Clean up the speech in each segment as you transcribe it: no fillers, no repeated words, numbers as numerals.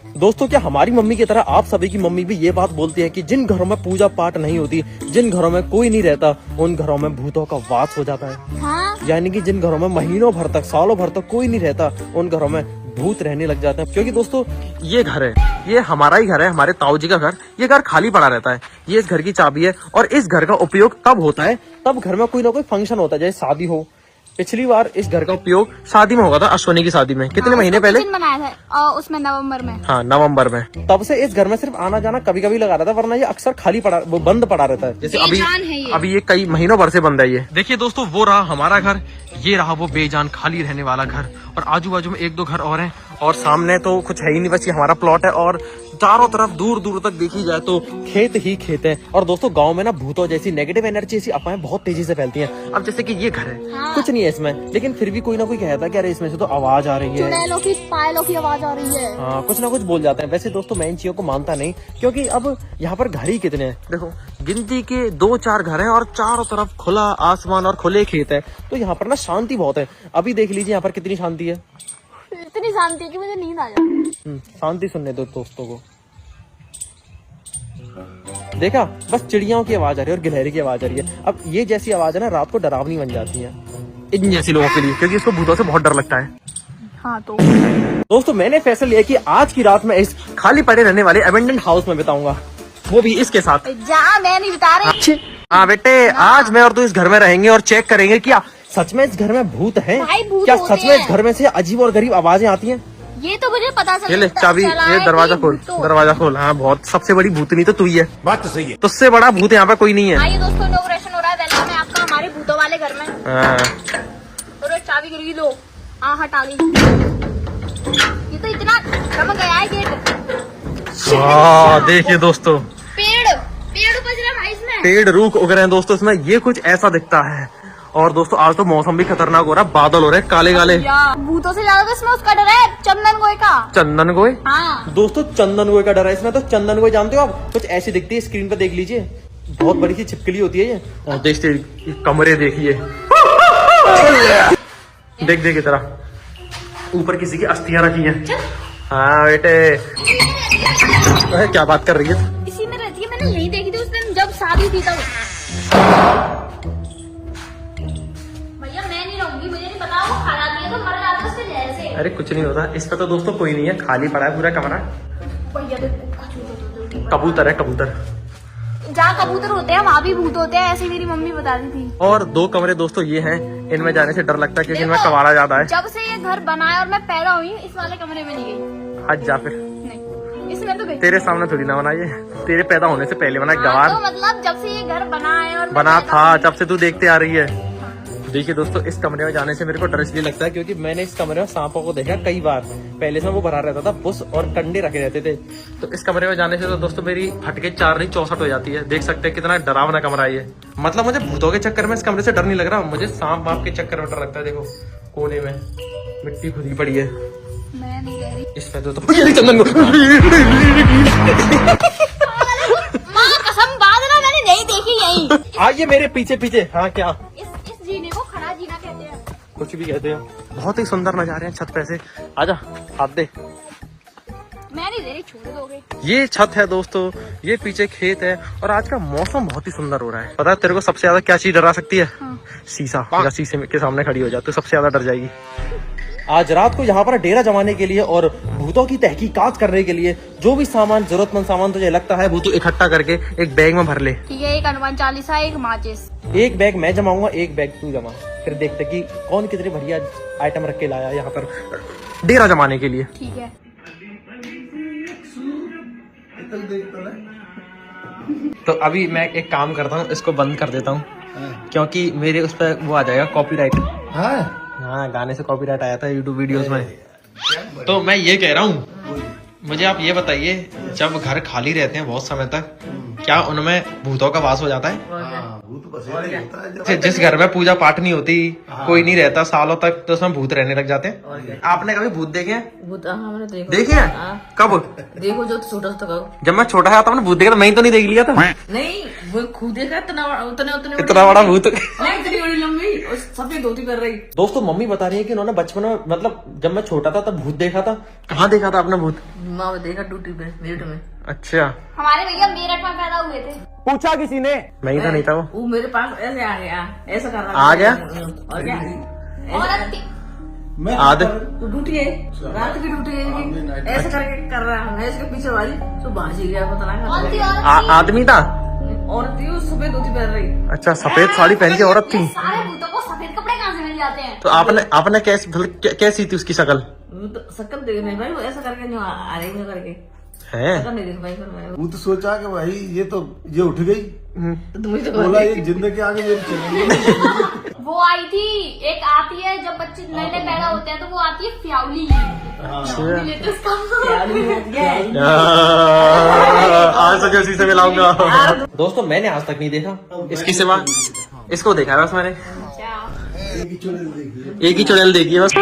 दोस्तों क्या हमारी मम्मी की तरह आप सभी की मम्मी भी ये बात बोलती है कि जिन घरों में पूजा पाठ नहीं होती, जिन घरों में कोई नहीं रहता, उन घरों में भूतों का वास हो जाता है। हाँ? यानी कि जिन घरों में महीनों भर तक, सालों भर तक कोई नहीं रहता, उन घरों में भूत रहने लग जाते हैं। क्योंकि दोस्तों ये घर है, ये हमारा ही घर है, हमारे ताऊ जी का घर। ये घर खाली पड़ा रहता है, ये इस घर की चाबी है। और इस घर का उपयोग कब होता है? तब घर में कोई ना कोई फंक्शन होता है, जैसे शादी हो। पिछली बार इस घर का उपयोग शादी में होगा था, अश्वनी की शादी में। कितने महीने पहले बनाया था? और उसमें नवंबर में। हाँ, नवंबर में। तब से इस घर में सिर्फ आना जाना कभी कभी लगा रहता है, वरना ये अक्सर खाली पड़ा, वो बंद पड़ा रहता है। जैसे अभी ये कई महीनों भर से बंद है। ये देखिए दोस्तों, वो रहा हमारा घर, ये रहा वो बेजान खाली रहने वाला घर। और आजू बाजू में एक दो घर और हैं, और सामने तो कुछ है ही नहीं, बस ये हमारा प्लॉट है। और चारों तरफ दूर दूर तक देखी जाए तो खेत ही खेत है। और दोस्तों गांव में ना भूतों जैसी नेगेटिव एनर्जी ऐसी अफवाहें बहुत तेजी से फैलती हैं। अब जैसे कि ये घर है, हाँ। कुछ नहीं है इसमें, लेकिन फिर भी कोई ना कोई कहता है कि अरे इसमें से तो आवाज आ रही है, चुड़ैलों की, पायलों की आवाज आ रही है। हाँ, कुछ ना कुछ बोल जाते हैं। वैसे दोस्तों मैं इन चीजों को मानता नहीं, क्योंकि अब यहाँ पर घर ही कितने हैं। देखो गिनती के 2-4 घर हैं और चारों तरफ खुला आसमान और खुले खेत है, तो यहाँ पर ना शांति बहुत है। अभी देख लीजिए यहाँ पर कितनी शांति है। इतनी शांति है कि मुझे नींद आ जाती। शांति सुनने दो दोस्तों को। देखा, बस चिड़ियाओं की आवाज आ रही है और गिलहरी की आवाज आ रही है। अब ये जैसी आवाज है ना, रात को डरावनी बन जाती है इन जैसी लोगों के लिए, क्योंकि इसको भूतों से बहुत डर लगता है। हाँ तो दोस्तों मैंने फैसला लिया कि आज की रात में इस खाली पड़े रहने वाले एबेंडेंट हाउस में बिताऊंगा, वो भी इसके साथ। जा, मैं नहीं बता रही। हाँ बेटे, आज मैं और तू इस घर में रहेंगे और चेक करेंगे क्या सच में इस घर में भूत है, भूत क्या होते सच में इस हैं। घर में से अजीब और गरीब आवाजें आती हैं। ये तो मुझे पता चला। ये ले चाबी, ये दरवाजा खोल, दरवाजा खोल। हाँ, बहुत सबसे बड़ी भूतनी तो तू ही है। बात तो सही है। तुझसे बड़ा भूत यहाँ पे कोई नहीं है। आइए दोस्तों, इनॉग्रेशन हो रहा है वेलकम है आपका हमारे भूतों वाले घर में। हाँ। और चाबी गिर गई, लो हटा गई। ये तो इतना चमक गया है गेट। हाँ देखिए दोस्तों, पेड़ उपज रहा है भाई इसमें। पेड़ रूख उग रहे हैं दोस्तों इसमें। ये कुछ ऐसा दिखता है। और दोस्तों आज तो मौसम भी खतरनाक हो रहा है, बादल हो रहे हैं काले काले। भूतों से ज्यादा तो इसमें उसका डर है, चंदन गोए का। चंदन गोए? हाँ। दोस्तों चंदन गोए का डर है इसमें। तो चंदन गोए जानते हो आप? कुछ ऐसी दिखती है, स्क्रीन पर देख लीजिए, बहुत बड़ी सी छिपकली होती है ये। और देखते कमरे देखिए, देख देख इधर ऊपर किसी की अस्थियां रखी हैं। हाँ बेटे, क्या बात कर रही है? इसी में रहती है, मैंने यही देखी थी उस दिन जब शादी थी तब। भैया मैं नहीं रहूंगी, मुझे नहीं पता, वो खा जाती है तो मर जाता है उसके जहर से। अरे कुछ नहीं होता इस पे तो दोस्तों, कोई नहीं है, खाली पड़ा है पूरा कमरा। भैया तो कबूतर है, कबूतर। जहाँ कबूतर होते हैं वहाँ भी भूत होते हैं, ऐसे मेरी मम्मी बता रही थी। और 2 कमरे दोस्तों ये हैं, इनमें जाने से डर लगता है क्योंकि इनमें कबाड़ा ज्यादा है। जब से ये घर बना है और मैं पैदा हुई हूँ, इस वाले कमरे में नहीं गई। आज जा फिर, नहीं, इसमें तो गई। तेरे सामने थोड़ी ना बना, ये तेरे पैदा होने से पहले बना। गवार तो मतलब जब से ये घर बना है और मैं बना पैदा था, हुई। जब से तू देखते आ रही है। देखिए दोस्तों, इस कमरे में जाने से मेरे को डर इसलिए लगता है क्योंकि मैंने इस कमरे में सांपों को देखा कई बार। पहले से वो भरा रहता था, बुश और कंडे रखे रहते थे। तो इस कमरे में जाने से तो दोस्तों मेरी फटके 4 नहीं 64 हो जाती है। देख सकते हैं कितना डरावना कमरा है ये। मतलब मुझे भूतों के चक्कर में इस कमरे से डर नहीं लग रहा, मुझे सांप वाप के चक्कर में डर लगता है। देखो कोने में मिट्टी खुदी पड़ी है, मैं नहीं कह रही। इस पे तो चंदन को माँ कसम, बादल मैंने नहीं देखी यही। आइए मेरे पीछे पीछे। हाँ क्या? इस जीने को खड़ा जीना कहते हैं। कुछ भी कहते हैं। बहुत ही सुंदर नजारे हैं छत पे से। आजा हाथ दे। मैं नहीं दे रही, छोड़ दोगे। ये छत है दोस्तों, ये पीछे खेत है और आज का मौसम बहुत ही सुंदर हो रहा है। पता है तेरे को सबसे ज्यादा क्या चीज डरा सकती है? हाँ। शीशा। अगर शीशे के सामने खड़ी हो जाए तो सबसे ज्यादा डर जाएगी। आज रात को यहाँ पर डेरा जमाने के लिए और भूतों की तहकीकात करने के लिए जो भी सामान, जरूरतमंद सामान तुझे लगता है वो तू इकट्ठा करके एक बैग में भर ले। ठीक है, एक हनुमान चालीसा, एक माचिस। एक बैग मैं जमाऊंगा, एक बैग तू जमा, फिर देखते कि कौन कितने बढ़िया आइटम रख के लाया यहाँ पर डेरा जमाने के लिए। ठीक है। तो अभी मैं एक काम करता हूँ, इसको बंद कर देता हूँ क्योंकि मेरे उस पर वो आ जाएगा कॉपीराइट। हाँ, गाने से कॉपीराइट आया था यूट्यूब वीडियोस में। तो मैं ये कह रहा हूँ, मुझे आप ये बताइए, जब घर खाली रहते हैं बहुत समय तक, क्या उनमें भूतों का वास हो जाता है? भूत बसेरा होता है जब जिस घर में पूजा पाठ नहीं होती, कोई नहीं रहता सालों तक, तो उसमें भूत रहने लग जाते हैं। आपने कभी भूत देखे हैं? भूत हमने देखो। देखे हैं? कब? देखो जो छोटा सा था। जब मैं छोटा था तब मैंने भूत देखा था, मैं ही तो नहीं देख लिया था। नहीं वो खुद देखा इतना उतने इतना बड़ा भूत। नहीं इतनी बड़ी लंबी और सफेद धोती कर रही। दोस्तों मम्मी बता रही है कि उन्होंने बचपन में, मतलब जब मैं छोटा था तब भूत देखा था। कहाँ देखा था आपने भूत? माँ देखा ड्यूटी पे मेरठ में। अच्छा, हमारे भैया मेरठ में पैदा हुए थे। पूछा किसी ने? मैं ही था, नहीं था वो मेरे पास ऐसे आ गया, ऐसा कर रहा आ गया? और क्या औरत थी। मैं तो ड्यूटी है, रात की ड्यूटी है, ऐसे करके कर रहा है। मैं इसके पीछे वाली तो भाग ही गया, पता कौन सी नहीं औरत थी? आदमी था? औरत थी, वो सफेद धोती पहन रही। अच्छा, सफेद साड़ी पहन के औरत थी। ये सारे भूतों को सफेद कपड़े कहाँ से मिल जाते हैं? तो आपने कैसी थी उसकी शक्ल? वो तो शक्ल देख नहीं भाई, वो ऐसा करके जो आ रही है करके है? शक्ल नहीं देख भाई। फिर मैं भूत सोचा कि भाई ये उठ गई, तो मुझे तो बोला ये जिंदगी आगे ये चलेगी। वो आई थी, एक आती है जब बच्चे नए नए पैदा होते हैं तो वो आती है फ्यावली। लेते उसका आज तक उसी से मिलाऊंगा। दोस्तों मैंने आज तक नहीं देखा इसकी सिवा, इसको देखा है बस मैंने। एक ही चुड़ैल देखी एक ही चुड़ैल देखी है बस।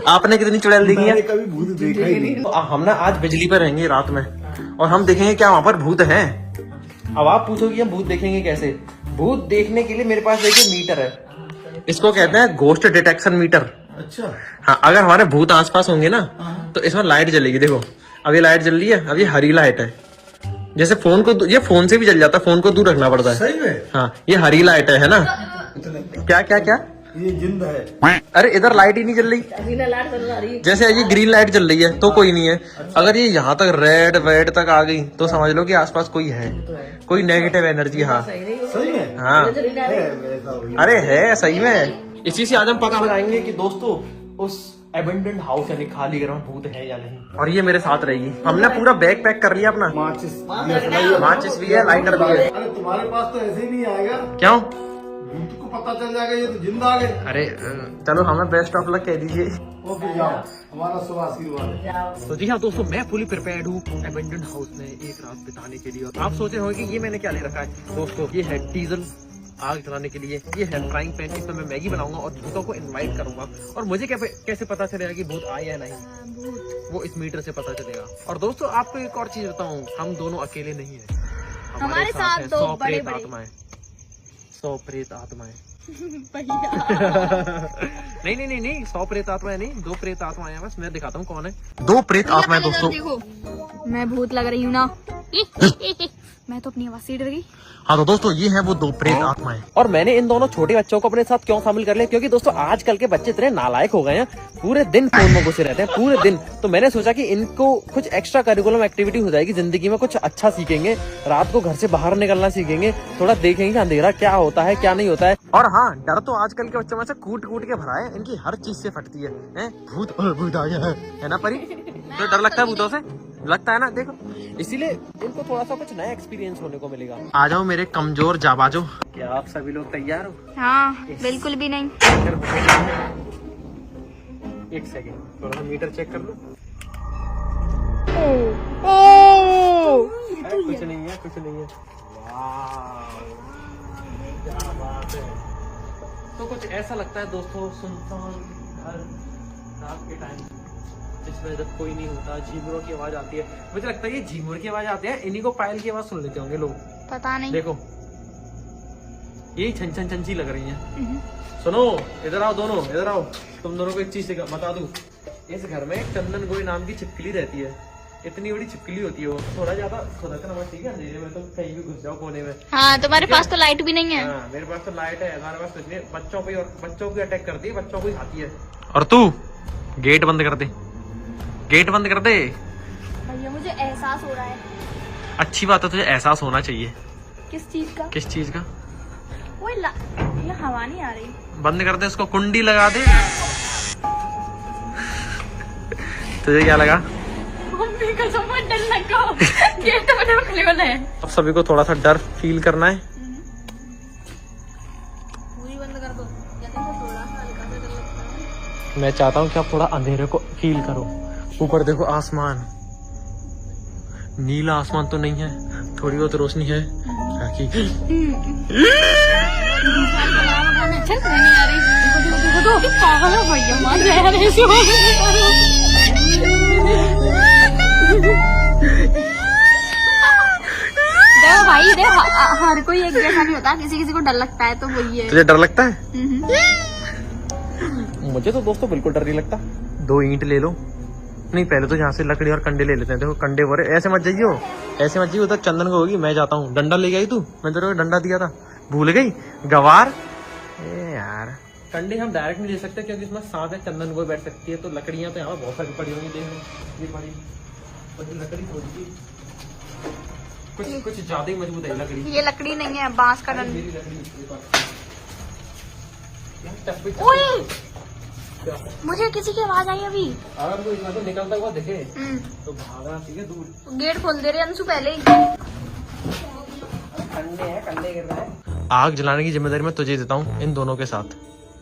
आपने कितनी चुड़ैल देखी मैंने है? कभी भूत देखा ही नहीं। तो हम ना आज बिजली पर रहेंगे रात में और हम देखेंगे क्या वहाँ पर भूत है। अब आप पूछोगे हम भूत देखेंगे कैसे? भूत देखने के लिए मेरे पास देखिए मीटर है, इसको कहते हैं गोस्ट डिटेक्शन मीटर। अच्छा, हाँ, अगर हमारे भूत आसपास होंगे ना तो इसमें लाइट जलेगी। देखो अब ये लाइट जल रही है, अब ये हरी लाइट है। जैसे फोन को, ये फोन से भी जल जाता है, फोन को दूर रखना पड़ता है। सही में हाँ, ये हरी लाइट है ना? क्या क्या क्या? ये जिंद है। अरे इधर लाइट ही नहीं जल रही। अजीना लाट कर रही है। जैसे ये ग्रीन लाइट जल रही है तो कोई नहीं है, अगर ये यहाँ तक रेड वेड तक आ गई तो समझ लो कि आसपास कोई है, कोई नेगेटिव एनर्जी। हाँ सही है। हाँ, वैसा हुई। अरे है सही में। इसी से आज हम पता लगाएंगे कि दोस्तों उस एबेंडेंट हाउस यानी खाली घर में भूत है या नहीं। और ये मेरे साथ रहेगी। हमने पूरा बैग पैक कर लिया अपना। माचिस भी है, लाइटर भी है। अरे तुम्हारे पास तो ऐसे ही नहीं आएगा, क्यों? भूत को पता चल जाएगा ये तो जिंदा आ गए। अरे चलो हमें बेस्ट ऑफ लक कह दीजिए। ओके जाओ, हमारा शुभ आशीर्वाद है। तो जी हाँ दोस्तों, मैं फुली प्रिपेयर्ड हूँ एबेंडेंट हाउस में एक रात बिताने के लिए। और आप सोच रहे होंगे कि ये मैंने क्या ले रखा है। दोस्तों ये है डीजल आग जलाने के लिए, ये है फ्राइंग पैन, इसमें मैं मैगी बनाऊंगा और भूतों को इनवाइट करूंगा। और मुझे कैसे पता चलेगा कि भूत आए या नहीं? वो इस मीटर से पता चलेगा। और दोस्तों आपको एक और चीज बताऊं, हम दोनों अकेले नहीं है, हमारे साथ हैं दो 100 बड़े प्रेत बड़े आत्माएं, 100 प्रेत आत्माएं। भैया नहीं 100 प्रेत आत्माएं नहीं, 2 प्रेत आत्माएं हैं बस। मैं दिखाता हूँ कौन है। 2 प्रेत आत्माएं दोस्तों। देखो मैं भूत लग रही हूँ ना। मैं तो अपनी आवाज से डर गई। हाँ तो दोस्तों ये है वो 2 प्रेत आत्माएं। और मैंने इन दोनों छोटे बच्चों को अपने साथ क्यों शामिल कर लिया? क्योंकि दोस्तों आजकल के बच्चे इतने नालायक हो गए हैं, पूरे दिन फोन में घुसे रहते हैं पूरे दिन। तो मैंने सोचा कि इनको कुछ एक्स्ट्रा करिकुलम एक्टिविटी हो जाएगी, जिंदगी में कुछ अच्छा सीखेंगे, रात को घर से बाहर निकलना सीखेंगे, थोड़ा देखेंगे अंधेरा क्या होता है क्या नहीं होता है। और हाँ, डर तो आजकल के बच्चों में से कूट कूट के भरा है, इनकी हर चीज से फटती है। भूत भूत आ गया है ना परी? तो डर लगता है भूतों से, लगता है ना? देखो इसीलिए इनको थोड़ा सा कुछ नया एक्सपीरियंस होने को मिलेगा। आ जाओ मेरे कमजोर जाबाजो। क्या आप सभी लोग तैयार हो? हाँ बिल्कुल भी नहीं। एक सेकेंड, थोड़ा सा मीटर चेक कर लो। कुछ नहीं है, कुछ नहीं है। क्या बात है। तो कुछ ऐसा लगता है दोस्तों, सुनसान घर रात के टाइम जिसमें जब कोई नहीं होता, झींगुरों की आवाज आती है। मुझे लगता है ये झींगुर की आवाज आती है, इन्हीं को पायल की आवाज सुन लेते होंगे लोग। पता नहीं। देखो यही छन छन छन सी लग रही है। सुनो इधर आओ दोनों, इधर आओ। तुम दोनों को एक चीज बता दूं, इस घर में चंदन गोई नाम की छिपकली रहती है। इतनी बड़ी छिपकली होती है वो। थोड़ा ज्यादा खुदकना मत, ठीक है? अंधेरे में तो कहीं भी घुस जाओ कोने में। हाँ तुम्हारे पास तो लाइट भी नहीं है। हाँ मेरे पास तो लाइट है, हमारे पास कुछ नहीं। बच्चों पे और बच्चों को अटैक करती है, बच्चों को ही खाती है। और तू गेट बंद कर दे, गेट बंद कर दे। भैया मुझे एहसास हो रहा है। अच्छी बात है, तुझे एहसास होना चाहिए। किस चीज का? किस चीज का? वो ये हवा नहीं आ रही। बंद कर दे उसको, कुंडी लगा दे। तुझे क्या लगा? मम्मी को समझ डर लगा। गेट तो मैंने खुले वाला है। अब सभी को थोड़ा सा डर फील करना है। पूरी बंद कर दो, जैसे थोड़ा सा हल्का सा डर लगता है। मैं चाहता हूँ कि आप थोड़ा अंधेरे को फील करो। ऊपर देखो आसमान, नीला आसमान तो नहीं है, थोड़ी बहुत रोशनी है, काकी चल नहीं आ रही देखो पागल हो भैया मार रहे ऐसे देखो भाई देखो हर कोई एक जैसा नहीं होता, किसी किसी को डर लगता है तो वही है। तुझे डर लगता है? मुझे तो दोस्तों बिल्कुल डर नहीं लगता। 2 ईंट ले लो, नहीं पहले तो यहाँ से लकड़ी और कंडे ले लेते हैं। देखो कंडे बोरे, ऐसे मत जाइयो, ऐसे मत जाइयो, उधर चंदन को होगी। मैं जाता हूँ। डंडा ले गई तू, मैं तेरे को डंडा दिया था, भूल गई गवार। ए यार कंडे हम डायरेक्ट नहीं ले सकते क्योंकि इसमें सांस है, चंदन को बैठ सकती है। तो लकड़ियाँ तो यहाँ बहुत सारी पड़ी होंगी। देख ये पड़ी लकड़ी थोड़ी कुछ ज्यादा ही मजबूत है लकड़ी। ये लकड़ी नहीं है, बांस का डंडा। मेरी लकड़ी मुझे किसी की आवाज आई अभी। अगर कोई इसमें तो निकलता हुआ दिखे तो भागा, ठीक है दूर। गेट खोल दे रहे अंशु पहले ही। कंडे गिर रहा है। आग जलाने की जिम्मेदारी मैं तुझे देता हूँ इन दोनों के साथ।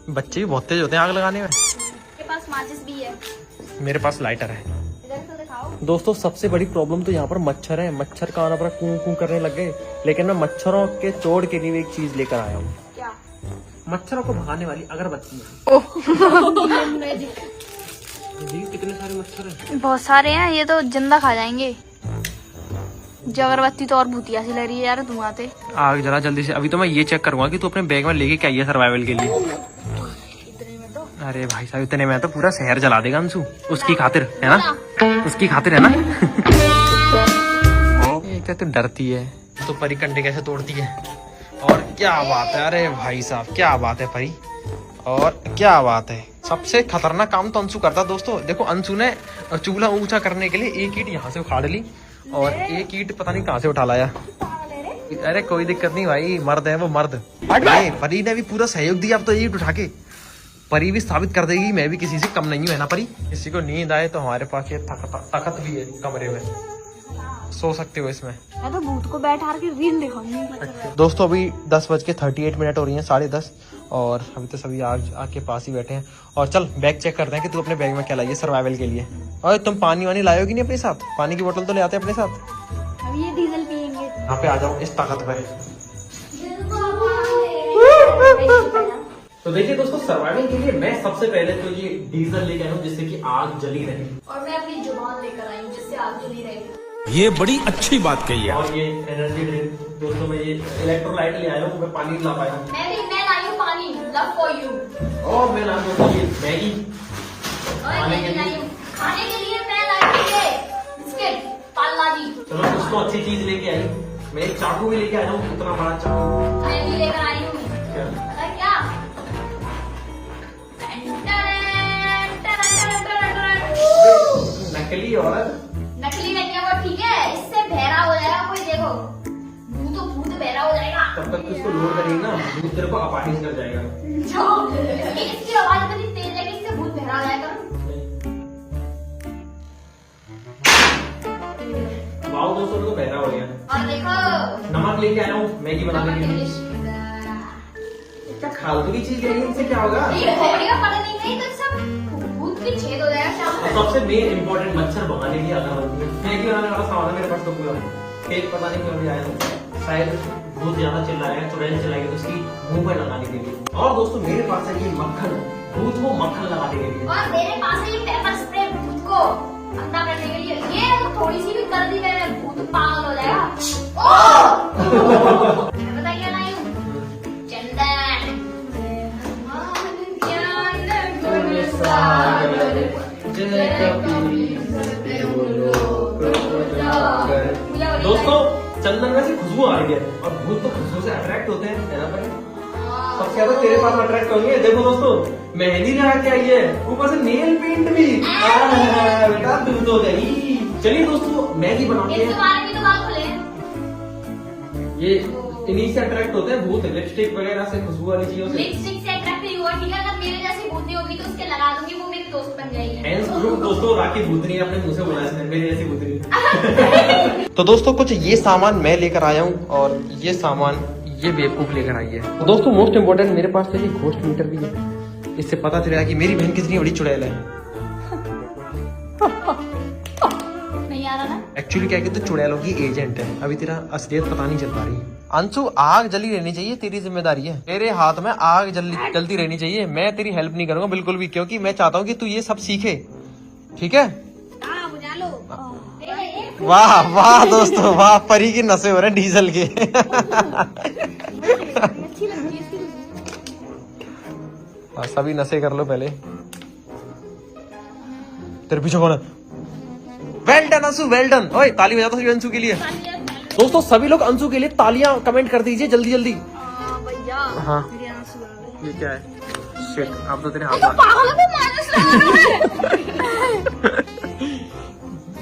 बच्चे भी बहुत तेज होते हैं आग लगाने में। मेरे पास माचिस भी है, मेरे पास लाइटर है। इधर से दिखाओ। दोस्तों सबसे बड़ी प्रॉब्लम तो यहाँ पर मच्छर है। मच्छर का आना पर कूं कूं करने लग गए। लेकिन मैं मच्छरों के तोड़ के लिए एक चीज लेकर आया हूँ। क्या? मच्छरों को भगाने वाली अगरबत्ती। जी कितने सारे मच्छर हैं। बहुत सारे हैं, ये तो जिंदा खा जाएंगे। जो अगरबत्ती तो और भूतिया सी लग रही है यार धुआं से। आग जला जल्दी से। अभी तो मैं ये चेक करूंगा कि तू अपने बैग में लेके क्या है सर्वाइवल के लिए। इतने में तो अरे भाई साहब इतने में तो पूरा शहर जला देगा अंशु। उसकी खातिर है ना, उसकी खातिर है ना। क्या तू डरती है तो परी कंडे कैसे तोड़ती है। और क्या बात है, अरे भाई साहब क्या बात है परी, और क्या बात है। सबसे खतरनाक काम तो अंशु करता दोस्तों। देखो अंशु ने चूल्हा ऊंचा करने के लिए एक ईंट यहाँ से उखाड़ ली और एक ईंट पता नहीं कहाँ से उठा लाया। अरे कोई दिक्कत नहीं भाई, मर्द है वो मर्द। नहीं परी ने भी पूरा सहयोग दिया। अब तो ईंट उठा के परी भी साबित कर देगी मैं भी किसी से कम नहीं हूँ, है ना परी। किसी को नींद आए तो हमारे पास ये ताकत भी है कमरे में, सो सकते हो इसमें। मैं तो भूत को बैठा के रील दिखाऊंगी। दोस्तों अभी 10:38 हो रही है, 10:30, और अभी तो सभी आग के पास ही बैठे हैं। और चल बैग चेक करते हैं कि तू अपने बैग में क्या लाइए सर्वाइवल के लिए। और तुम पानी वानी लाओगी नहीं अपने साथ? पानी की बोतल तो ले आते हैं अपने साथ। अब ये डीजल पियेंगे। यहाँ पे आ जाओ इस ताकत पे। तो देखिए दोस्तों सर्वाइवल के लिए मैं सबसे पहले तो ये डीजल लेके आया हूँ जिससे कि आग जली रहे। और मैं अपनी जुबान लेकर आई हूँ जिससे आग जली रहेगी। ये बड़ी अच्छी बात कही है। और ये एनर्जी ड्रिंक दोस्तों, मैं ये इलेक्ट्रोलाइट ले आया हूँ। मैं पानी ला पाया हूँ। मैं लाई हूँ पानी, लव फॉर यू। और मैं ला दूँ ये मैगी खाने के लिए मैं लाई हूँ ये बिस्किट पाला जी। चलो कुछ तो अच्छी चीज लेके आई। मैं एक चाकू भी लेके आया हूँ, इतना बड़ा चाकू। मैं भी लेकर आई हूँ। क्या? पता है क्या? नकली औरत। नकली नहीं है वो, ठीक है। इससे बहरा हो जाएगा कोई, देखो भूत बहरा हो जाएगा। तब तक उसको लोड करेगी ना, भूत तेरे को अपाहिज कर जाएगा। इसकी आवाज इतनी तेज है कि इससे भूत बहरा हो जाएगा। वाओ दोस्तों तो बहरा हो गया। और देखो नमक लेके आया हूँ मैगी बनाने के लिए। क्या फालतू की चीज लेंगे, इनसे क्या होगा? ये घोड़ी का पता नहीं तो सब भूत की छेद हो जाएगा शाम को। सबसे मेन इम्पोर्टेंट मच्छर भगाने की अगरबत्ती है। मैगी बनाने वाला सामान है मेरे पास तो पूरा। केक पता नहीं क्यों नहीं आया, शायद भूत ज्यादा चिल्लाएगा, चुड़ैल चलाएगी तो उसकी मुंह पर लगाने के लिए। और दोस्तों मेरे पास है ये मक्खन, भूत को मक्खन लगाने के लिए। और मेरे पास है ये पेपर स्प्रे भूत को अंधा करने के लिए। ये थोड़ी सी भी कर दी मैंने, भूत पागल हो जाएगा। पता क्या लाई हूँ? चंदन। दोस्तों चंदन में से खुशबू आ रही है और भूत तो खुशबू से अट्रैक्ट होते हैं, है ना भाई? सबसे ज्यादा तेरे पास अट्रैक्ट होंगे। देखो दोस्तों मेहंदी लगा के आई है, ऊपर से नेल पेंट भी। बेटा दूध हो गई। चलिए दोस्तों मैगी बनाते हैं। तुम्हारे भी तो बाल खुले हैं। ये इन्हीं से अट्रैक्ट होते हैं भूत, लिपस्टिक वगैरह से, खुशबू वाली चीजों से। लिपस्टिक से अट्रैक्ट नहीं हुआ, ठीक है। अगर मेरे जैसी भूतनी होगी तो उसके लगा दूंगी, वो मेरी दोस्त बन जाएगी। दोस्तों राखी भूतनी अपने मुंह से बोला इसने, मेरी ऐसी भूतनी। तो दोस्तों कुछ ये सामान मैं लेकर आया हूँ और ये सामान ये बेवकूफ लेकर आई है। तो दोस्तों मोस्ट इम्पोर्टेंट मेरे पास तो ये घोस्ट मीटर भी है। इससे पता चलेगा कि मेरी बहन कितनी बड़ी चुड़ैल है। नहीं आ रहा ना। एक्चुअली क्या है कि तू चुड़ैलों की एजेंट है, अभी तेरा असलियत पता नहीं चल पा रही है। अंशु आग जली रहनी चाहिए, तेरी जिम्मेदारी है, तेरे हाथ में आग जलती रहनी चाहिए। मैं तेरी हेल्प नहीं करूंगा बिल्कुल भी, क्योंकि मैं चाहता हूँ कि तू ये सब सीखे, ठीक है? हाँ बुझा लो। वाह वाह दोस्तों वाह, परी की नशे हो रहे हैं डीजल के। अच्छी लगती है इसकी। हाँ, सभी नशे कर लो पहले। तेरे पीछे कौन है? Well done Anshu, well done. ओए ताली बजा दो अंशु के लिए। दोस्तों सभी लोग अंशु के लिए तालियां कमेंट कर दीजिए जल्दी जल्दी। भैया हाँ मेरे आंसू आ गए। ये क्या है? शिट, अब तो तेरे हाथ पागल है, माइनस लगा रहा है।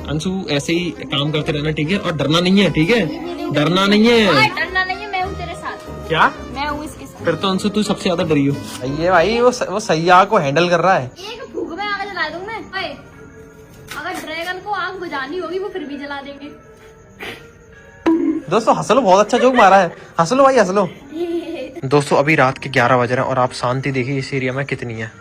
अंशु ऐसे ही काम करते रहना, ठीक है? और डरना नहीं है, ठीक है? डरना नहीं है। डरना नहीं है, मैं हूँ तेरे साथ। क्या? मैं हूँ इसके साथ। फिर तो अंशु तू सबसे ज्यादा डरी हो। ये भाई वो सही आग को हैंडल कर रहा है। एक फूक में आग जला दूँ मैं। ओए, अगर ड्रैगन को आग बुझानी होगी वो फिर भी जला देंगे। दोस्तों हंसलो, बहुत अच्छा जोक मारा है, हंसलो भाई हंसलो। दोस्तों अभी रात के 11 बज रहे हैं और आप शांति देखिए इस एरिया में कितनी है।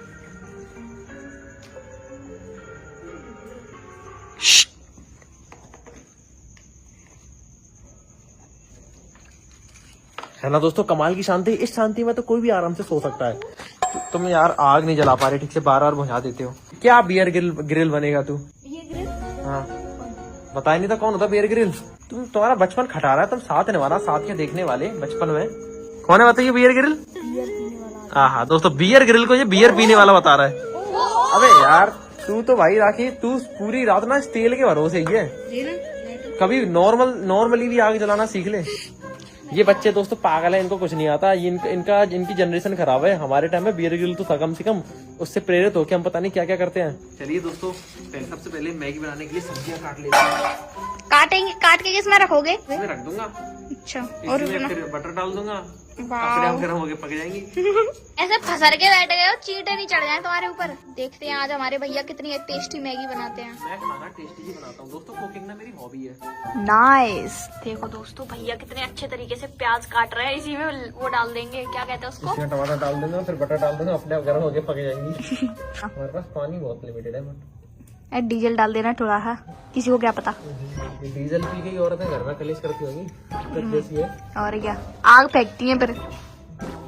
है ना दोस्तों, कमाल की शांति। इस शांति में तो कोई भी आराम से सो सकता है। तुम यार आग नहीं जला पा रहे ठीक से, बार बार बुझा देते हो। क्या बियर ग्रिल बनेगा तू? ये ग्रिल? हाँ बताया नहीं था कौन होता बियर ग्रिल? तुम्हारा बचपन खटा रहा है, तुम साथ निभाना, साथ के देखने वाले बचपन में। कौन है बताइए बियर ग्रिल? हाँ हाँ दोस्तों, बियर ग्रिल को ये बियर पीने वाला बता रहा है। अबे यार तू तो भाई राखी, तू पूरी रात ना इस तेल के भरोसे ही है। कभी नॉर्मली भी आग जलाना सीख ले। ये बच्चे दोस्तों पागल है, इनको कुछ नहीं आता। इनकी जनरेशन खराब है। हमारे टाइम में बियर ग्रिल तो कम से कम उससे प्रेरित होकर हम पता नहीं क्या क्या करते हैं। चलिए दोस्तों सबसे पहले मैगी बनाने के लिए सब्जियां काट लेते हैं। काट के किसमें रखोगे? इसमें रख दूंगा। अच्छा, और फिर बटर डाल दूंगा, अपने आप गर्म होके पक जाएंगी। ऐसे फंसर के बैठ गए हो, चींटे नहीं चढ़ जाए तुम्हारे ऊपर। देखते हैं आज हमारे भैया कितनी टेस्टी मैगी बनाते हैं। मैं खाना टेस्टी ही बनाता हूँ दोस्तों, कुकिंग ना मेरी हॉबी है। नाइस। देखो दोस्तों भैया कितने अच्छे तरीके से प्याज काट रहे हैं। इसी में वो डाल देंगे, क्या कहते हैं उसको? इसमें टमाटर डाल दूंगा, फिर बटर डाल दूंगा, अपने आप गर्म होके पक जाएंगी। हमारे पास पानी बहुत लिमिटेड है। डीजल डाल देना थोड़ा सा, किसी को क्या पता। डीजल पी के औरतें घर में कलेश करती होगी जैसी है। और क्या, आग फेंकती हैं फिर।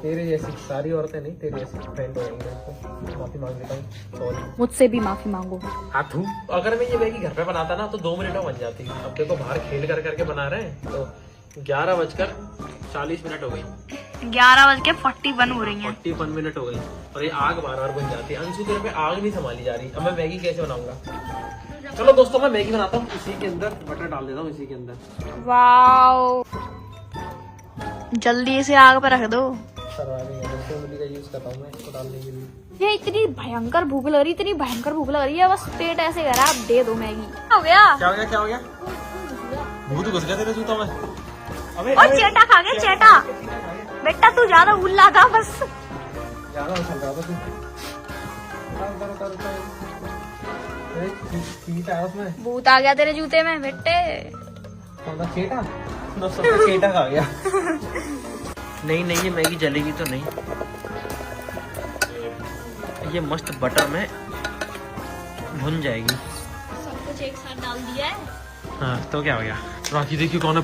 तेरे जैसी सारी औरतें नहीं, तेरे जैसी फ्रेंड हो जाएंगी। माफी मांग लेता हूँ, सॉरी। मुझसे भी माफी मांगो। हाथू अगर मैं ये मैगी घर पे बनाता ना तो 2 मिनट में बन जाती। अब देखो बाहर खेल करके बना रहे हैं, तो 11:40 हो गई। 11:41 हो रही है। 41 मिनट हो गई और ये आग बार बार बन जाती है। अंशु तेरे पे आग नहीं संभाली जा रही। अब मैं मैगी कैसे बनाऊंगा? चलो दोस्तों मैं मैगी बनाता हूँ, इसी के अंदर बटर डाल देता हूँ, इसी के अंदर। वाओ, जल्दी इसे आग पर रख दो। का यूज करता हूँ मैं इसको डालने के लिए। ये इतनी भयंकर भूख लग रही, इतनी भयंकर भूख लग रही है, बस पेट ऐसे करा। आप दे दो मैगी। हो गया? क्या हो गया? क्या हो गया? भूत घुस गया तेरे जूतों में। अबे और चेटा खा गया, चेटा। बेटा तू ज्यादा उल्ला था बस। ज्यादा उछल रहा था तू। उसमें भूत आ गया तेरे जूते में बेटे। चेटा चेटा खा गया। नहीं ये मैगी जलेगी तो नहीं। ये मस्त बटर में भुन जाएगी। सब कुछ एक साथ डाल दिया है। हाँ तो क्या हो गया? राखी देखिए कौन है।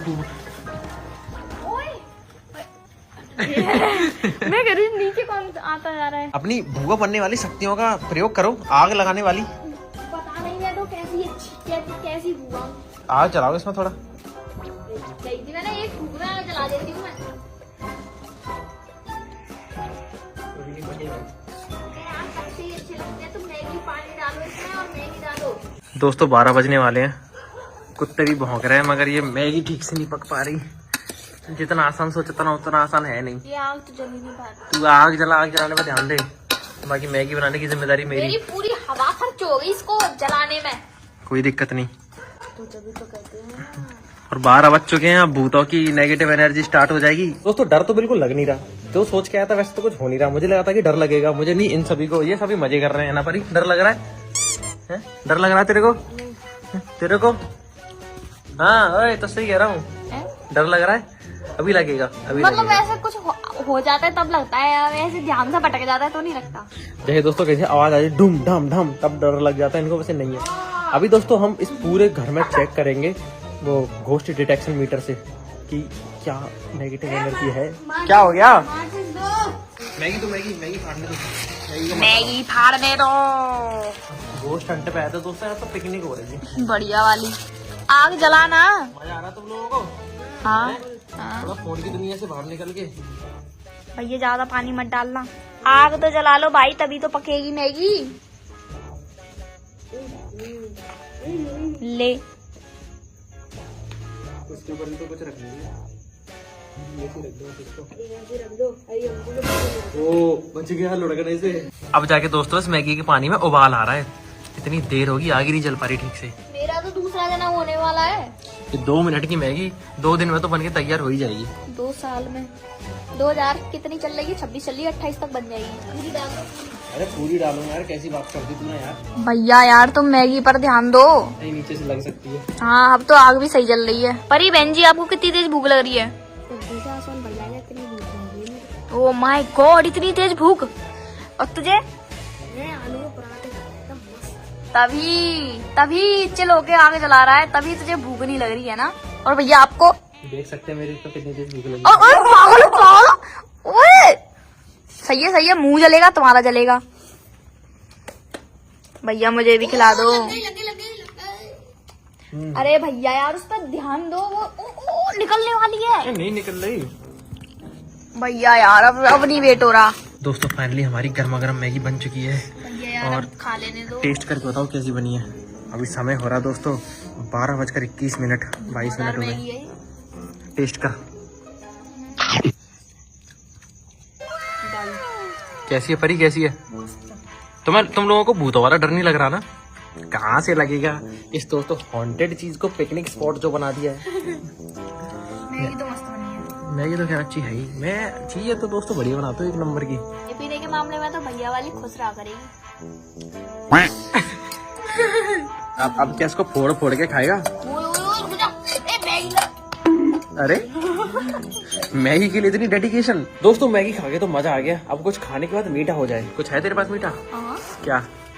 मैं कह रही हूँ नीचे कौन आता जा रहा है। अपनी भूखा बनने वाली शक्तियों का प्रयोग करो, आग लगाने वाली। पता नहीं है तो कैसी हुआ। आग चलाओ इसमें थोड़ा। मैंने एक फूकना जला देती हूँ मैं। अच्छे लगते हैं तो मैगी पानी डालो इसमें और मैगी डालो। दोस्तों 12 बजने वाले हैं, कुत्ते भी भौंक रहे हैं, मगर ये मैगी ठीक से नहीं पक पा रही। जितना आसान सोचता ना उतना आसान है नहीं। ये आग तो जल ही नहीं पाती। तू आग जलाने पर ध्यान दे, बाकी मैगी बनाने की जिम्मेदारी मेरी पूरी हवा खर्च हो गई इसको जलाने में। कोई दिक्कत नहीं। तो तभी तो कहते हैं। और 12 बज चुके हैं, अब भूतों की नेगेटिव एनर्जी स्टार्ट हो जाएगी। दोस्तों डर तो बिल्कुल लग नहीं रहा। जो सोच के आया था वैसे तो कुछ हो नहीं रहा। मुझे लगा था कि डर लगेगा, मुझे नहीं। इन सभी को, ये सभी मजे कर रहे हैं ना। पर डर लग रहा है? डर लग रहा है तेरे को? तेरे को? हाँ ओए तो सही कह रहा हूँ, डर लग रहा है। अभी लगेगा, अभी मतलब ऐसा कुछ हो जाता है तब लगता है, ऐसे ध्यान से भटक जाता है तो नहीं लगता। जैसे दोस्तों कैसे आवाज आ जाए डूम ढम ढम, तब डर लग जाता है इनको, वैसे नहीं है। अभी दोस्तों हम इस पूरे घर में चेक करेंगे वो घोस्ट डिटेक्शन मीटर से कि क्या नेगेटिव एनर्जी है। क्या हो गया? मैगी फाड़ने दो। मैगी फाड़ने दो। घोस्ट हंट पे आया था दोस्तों, यहाँ तो पिकनिक हो रही थी बढ़िया वाली। आग जलाना। मजा आ रहा तुम लोगों को? हाँ थोड़ा फोन की दुनिया से बाहर निकल के। भैया ज्यादा पानी मत डालना। आग तो जला लो भाई, तभी तो पकेगी मैगी। ले उसके ऊपर तो कुछ रख ओ बच गया लुढ़कने से। अब जाके दोस्तों इस मैगी के पानी में उबाल आ रहा है। इतनी देर होगी, आग ही नहीं जल पा रही ठीक से। मेरा तो दूसरा दिन होने वाला है। ये 2 मिनट की मैगी 2 दिन में तो बन के तैयार हो ही जाएगी। 2 साल में 2000 कितनी चल रही है? 26 चल रही है, 28 तक बन जाएगी। अरे पूरी डालो यार, कैसी बात कर दी तूने यार। भैया यार तुम मैगी पर ध्यान दो। नहीं नीचे से लग सकती है। हाँ अब तो आग भी सही जल रही है। परी बहन जी आपको कितनी तेज भूख लग रही है? ओ माय गॉड इतनी तेज भूख। और तुझे? तभी चिल होके आगे जला रहा है, तभी तुझे भूख नहीं लग रही है ना। और भैया आपको देख सकते हैं मेरी तो कितनी तेज भूख लगी। पागल ओए सही है मुंह जलेगा, तुम्हारा जलेगा। भैया मुझे भी खिला दो। अरे भैया यार उस पर ध्यान दो, वो निकलने वाली है। नहीं निकल रही भैया यार अब नहीं वेट हो रहा। दोस्तों फाइनली हमारी गर्मा गर्म मैगी बन चुकी है। भैया यार और खा लेने दो। टेस्ट करके बताओ कैसी बनी है। अभी समय हो रहा दोस्तों 12:21 22 मिनट हो गए। टेस्ट कर कैसी है परी, कैसी है? तुम लोगों को भूतों वाला डर नहीं लग रहा ना? कहाँ से लगेगा? इस दोस्तों हॉन्टेड चीज को पिकनिक स्पॉट जो बना दिया है। मैगी तो मस्त बनी है। मैगी तो क्या अच्छी है ही। मैं चीज तो दोस्तों बढ़िया बनाता हूँ, 1 नंबर की। ये पीने के मामले में तो भैया वाली खुश रहा करेगी। अब क्या इसको फोड़ के खाएगा? अरे मैगी के लिए इतनी डेडिकेशन। दोस्तों मैगी खा के तो मजा आ गया, अब कुछ खाने के बाद मीठा हो जाए। कुछ है तेरे पास मीठा? क्या?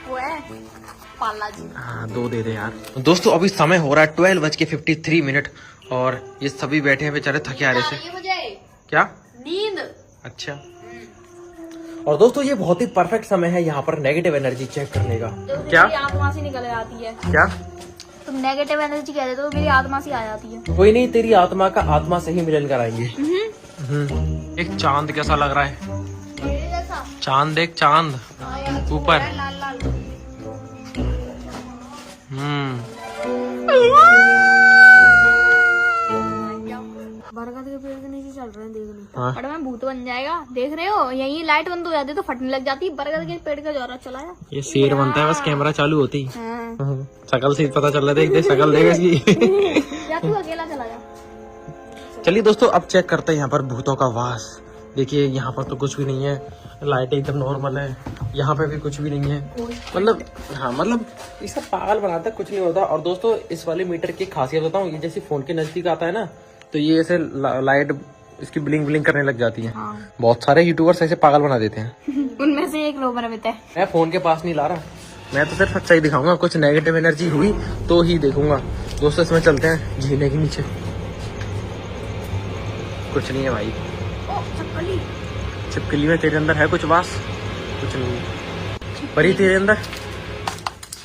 वो है पाला जी। हाँ 2 दे दे यार। दोस्तों अभी समय हो रहा है 12:53 और ये सभी बैठे हैं बेचारे थके आ रहे से। मुझे क्या नींद? अच्छा। और दोस्तों ये बहुत ही परफेक्ट समय है यहाँ पर नेगेटिव एनर्जी चेक करने का। क्या आत्मा से निकल आती है? क्या तुम नेगेटिव एनर्जी कहते तो मेरी आत्मा से आ जाती है। कोई नहीं, तेरी आत्मा का आत्मा से ही मिलन कराएंगे। एक चांद कैसा लग रहा है? चांद एक चांद ऊपर। बरगद के पेड़ के नीचे चल रहे हैं, देख लो। हाँ। बट मैं भूत बन जाएगा, देख रहे हो? यही लाइट बंद हो जाती तो फटने लग जाती। बरगद के पेड़ का जोरा चलाया। ये शेर बनता है बस कैमरा चालू होती। हाँ। शकल से पता चल रहा था, शकल देगा इसकी। या तू अकेला चला जा। चलिए दोस्तों अब चेक करते हैं यहाँ पर भूतों का वास। देखिए यहाँ पर तो कुछ भी नहीं है, लाइट एकदम नॉर्मल है, यहाँ पे भी कुछ भी नहीं है। मतलब हाँ मतलब इसका पागल बनाता है, कुछ नहीं होता। और दोस्तों इस वाले मीटर की खासियत बताऊँ, ये जैसे फोन के नजदीक आता है ना तो ये ऐसे लाइट इसकी ब्लिंक करने लग जाती है। हाँ। बहुत सारे यूट्यूबर्स ऐसे पागल बना देते हैं। उनमें से एक लोग है। मैं फोन के पास नहीं ला रहा, मैं तो सिर्फ सच्चाई दिखाऊंगा। कुछ नेगेटिव एनर्जी हुई तो ही देखूंगा। दोस्तों इसमें चलते हैं झीले के नीचे। कुछ नहीं है भाई। छिपकली में तेरे अंदर है कुछ वास? कुछ नहीं है। परी तेरे अंदर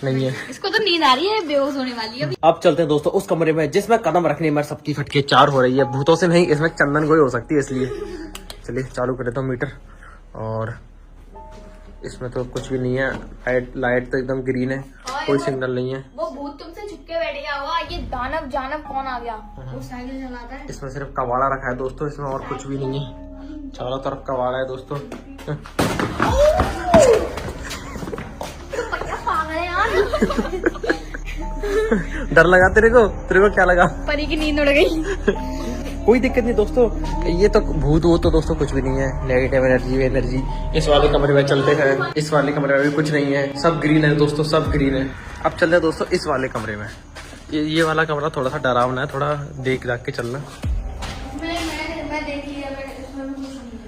नहीं है। इसको तो नींद आ रही है, बेहोश होने वाली है अभी। अब चलते हैं दोस्तों उस कमरे में जिसमें कदम रखने में सबकी फटके 4 हो रही है। भूतों से नहीं, इसमें चंदन गोई हो सकती है, इसलिए चलिए चालू कर देता हूँ मीटर। और इसमें तो कुछ भी नहीं है, लाइट तो एकदम ग्रीन है, कोई सिग्नल नहीं है। वो भूत तुमसे छुपके बैठ गया होगा। ये दानव जानव कौन आ गया? वो साइकिल चलाता है। इसमें सिर्फ कबाड़ा रखा है दोस्तों, इसमें और कुछ भी नहीं है। चारों तरफ कबाड़ा है दोस्तों। पागल है यार। डर लगा तेरे को क्या लगा? परी की नींद उड़ गई। कोई दिक्कत नहीं दोस्तों, ये तो भूत वो तो दोस्तों कुछ भी नहीं है। Negative energy. इस वाले कमरे में चलते हैं। इस वाले कमरे में भी कुछ नहीं है, सब ग्रीन है दोस्तों, सब ग्रीन है। अब चलते हैं दोस्तों इस वाले कमरे में। ये वाला कमरा थोड़ा सा डरावना है, थोड़ा देख दाख के चलना।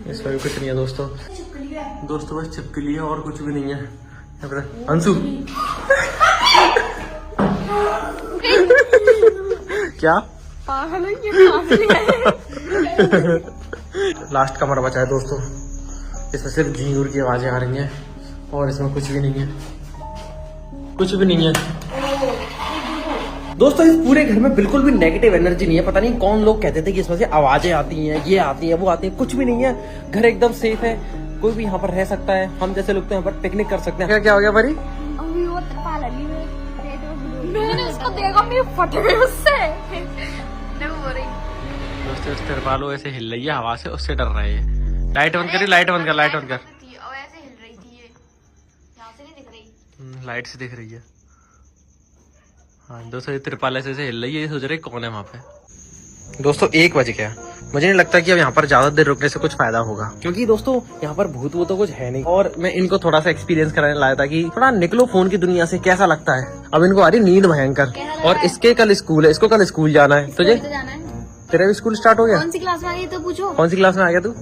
इसमें भी कुछ नहीं है दोस्तों बस छिपकली है और कुछ भी नहीं है। अंशु क्या पागल है ये, पागल है। लास्ट कमरा बचा है दोस्तों, इसमें सिर्फ झींगुर की आवाजें आ रही हैं और इसमें कुछ भी नहीं है, कुछ भी नहीं है। दोस्तों इस पूरे घर में बिल्कुल भी नेगेटिव एनर्जी नहीं है। पता नहीं कौन लोग कहते थे कि इसमें से आवाजें आती हैं, ये आती हैं, वो आती हैं, कुछ भी नहीं है। घर एकदम सेफ है, कोई भी यहाँ पर रह सकता है। हम जैसे लोग तो यहाँ पर पिकनिक कर सकते हैं। क्या हो गया परी? अभी वो त्रिपाल अली में मैंने उसको देखा, मेरे फट गए उससे। नहीं हो रही दोस्तों इस तिरपाल ऐसे हिल रही है हवा से, उससे डर रहे हैं। लाइट बंद करी, लाइट बंद कर, लाइट बंद कर। ऐसे हिल रही थी ये, यहाँ से नहीं दिख रही, लाइट से दिख रही है। हाँ दोस्तों ये तिरपाल ऐसे हिल रही है, ये सोच रहे कौन है वहाँ पे। दोस्तों 1 बज गया, मुझे नहीं लगता कि अब यहाँ पर ज्यादा देर रुकने से कुछ फायदा होगा, क्योंकि दोस्तों यहाँ पर भूत वो तो कुछ है नहीं। और मैं इनको थोड़ा सा एक्सपीरियंस कराने लाया था कि थोड़ा निकलो फोन की दुनिया से, कैसा लगता है। अब इनको आ रही नींद भयंकर, और इसके कल स्कूल है, इसको कल स्कूल जाना है। तुझे जाना है। तेरा भी स्कूल स्टार्ट हो गया? कौन सी क्लास में आ गई तो पूछो। कौन सी क्लास में आ गया तू?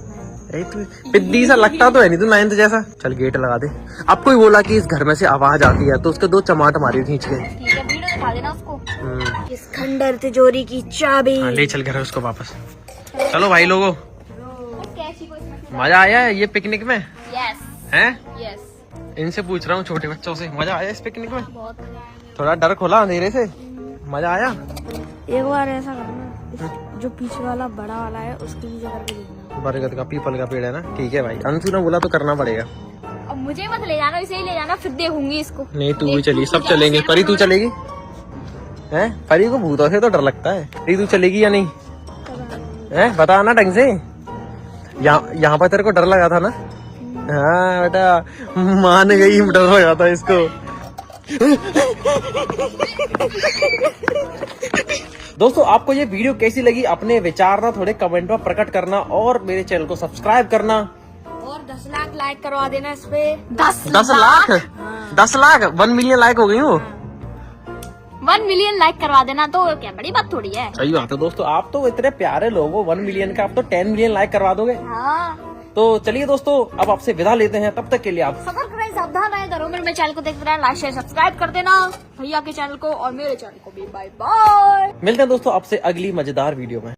तू पिद्दी सा लगता तो है नहीं, तू 9th जैसा। चल गेट लगा दे। अब कोई बोला कि इस घर में से आवाज आती है तो उसके 2 चमाट मारी खींच के। ठीक है, वीडियो दिखा देना उसको। इस खंडर तिजोरी की चाबी। हाँ, ले चल घर उसको वापस। चलो भाई लोगों, कैसी कोई मजा आया है ये पिकनिक में? यस हैं? यस, इनसे पूछ रहा हूँ, छोटे बच्चों से, मजा आया इस पिकनिक में? बहुत मजा आया। थोड़ा डर खोला अंधेरे से, मजा आया? एक बार ऐसा करना, जो पीछे वाला बड़ा वाला है उसके नीचे करके देखना। बरगद का पीपल का पेड़ है ना? ठीक है भाई, अंशु ने बोला तो करना पड़ेगा। अब मुझे मत ले जाना, इसे ही ले जाना, फिर देखूंगी इसको। नहीं तू भी चली, सब चलेंगे। परी तू चलेगी? हैं? परी को भूतों से तो डर लगता है। परी तू चलेगी या नहीं? हैं? बता ना ढंग से। यहाँ पर तेरे को डर लगा था ना? हाँ बेटा मान गई, डर लगा था इसको। दोस्तों आपको ये वीडियो कैसी लगी, अपने विचार ना थोड़े कमेंट में प्रकट करना, और मेरे चैनल को सब्सक्राइब करना, और 10 लाख लाइक करवा देना इस पे। 10 लाख 10 लाख 1 मिलियन लाइक हो गई हो। 1 मिलियन लाइक करवा देना, तो क्या बड़ी बात थोड़ी है। सही बात है दोस्तों, आप तो इतने प्यारे लोग हो, 1 मिलियन का आप तो 10 मिलियन लाइक करवा दोगे। हाँ, तो चलिए दोस्तों अब आपसे विदा लेते हैं, तब तक के लिए आप सतर्क रहें, सावधान रहें, घरों में मेरे चैनल को देखते रहें, लाइक शेयर सब्सक्राइब कर देना भैया के चैनल को और मेरे चैनल को भी। Bye bye. मिलते हैं दोस्तों आपसे अगली मजेदार वीडियो में।